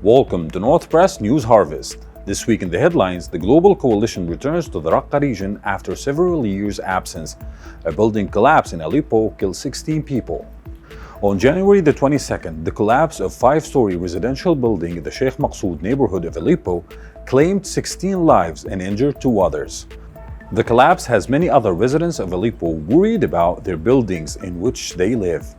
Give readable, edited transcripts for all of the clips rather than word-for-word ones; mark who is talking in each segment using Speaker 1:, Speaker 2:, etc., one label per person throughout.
Speaker 1: Welcome to North Press News Harvest. This week in the headlines, the global coalition returns to the Raqqa region after several years' absence. A building collapse in Aleppo killed 16 people. On January the 22nd, the collapse of a five-story residential building in the Sheikh Maqsoud neighborhood of Aleppo claimed 16 lives and injured 2 others. The collapse has many other residents of Aleppo worried about their buildings in which they live,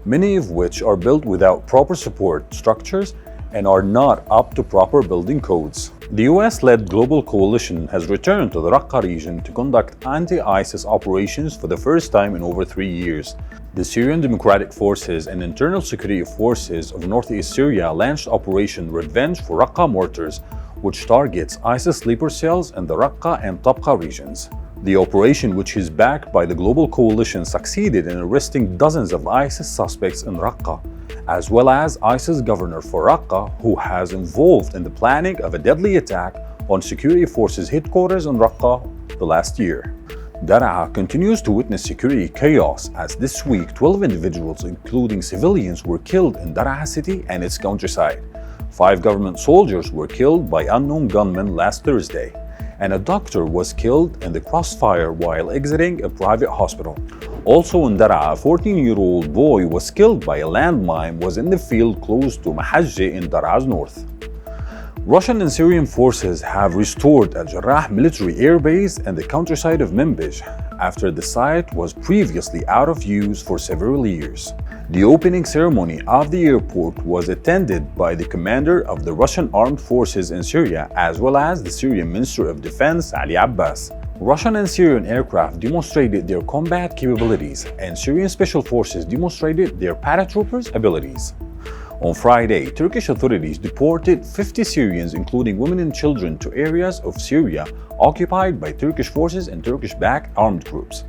Speaker 1: many of which are built without proper support structures and are not up to proper building codes. The US-led global coalition has returned to the Raqqa region to conduct anti-ISIS operations for the first time in over 3 years. The Syrian Democratic Forces and Internal Security Forces of Northeast Syria launched Operation Revenge for Raqqa Mortars, which targets ISIS sleeper cells in the Raqqa and Tabqa regions. The operation, which is backed by the global coalition, succeeded in arresting dozens of ISIS suspects in Raqqa, as well as ISIS governor for Raqqa, who has involved in the planning of a deadly attack on security forces headquarters in Raqqa the last year. Daraa continues to witness security chaos as this week 12 individuals, including civilians, were killed in Daraa city and its countryside. 5 government soldiers were killed by unknown gunmen last Thursday, and a doctor was killed in the crossfire while exiting a private hospital. Also in Daraa, a 14-year-old boy was killed by a landmine was in the field close to Mahajeh in Daraa's north. Russian and Syrian forces have restored Al Jarrah military airbase in the countryside of Manbij after the site was previously out of use for several years. The opening ceremony of the airport was attended by the commander of the Russian armed forces in Syria as well as the Syrian Minister of Defense Ali Abbas. Russian and Syrian aircraft demonstrated their combat capabilities and Syrian special forces demonstrated their paratroopers' abilities. On Friday, Turkish authorities deported 50 Syrians, including women and children, to areas of Syria occupied by Turkish forces and Turkish-backed armed groups.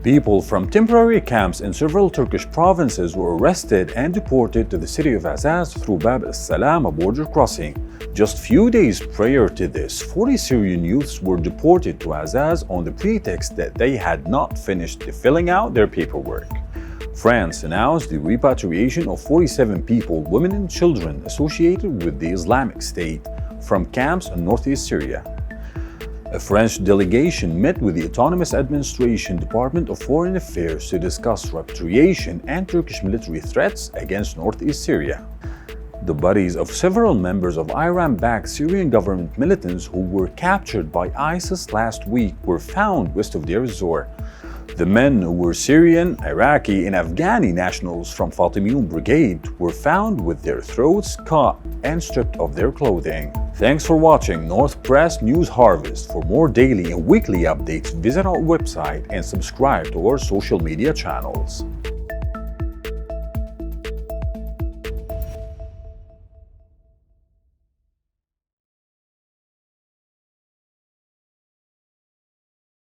Speaker 1: People from temporary camps in several Turkish provinces were arrested and deported to the city of Azaz through Bab al-Salam, a border crossing. Just few days prior to this, 40 Syrian youths were deported to Azaz on the pretext that they had not finished filling out their paperwork. France announced the repatriation of 47 people, women and children associated with the Islamic State from camps in northeast Syria. A French delegation met with the Autonomous Administration Department of Foreign Affairs to discuss repatriation and Turkish military threats against northeast Syria. The bodies of several members of Iran-backed Syrian government militants who were captured by ISIS last week were found west of Deir ez-Zor. The men, who were Syrian, Iraqi, and Afghani nationals from Fatimiyun Brigade, were found with their throats cut and stripped of their clothing. Thanks for watching North Press News Harvest. For more daily and weekly updates, visit our website and subscribe to our social media channels.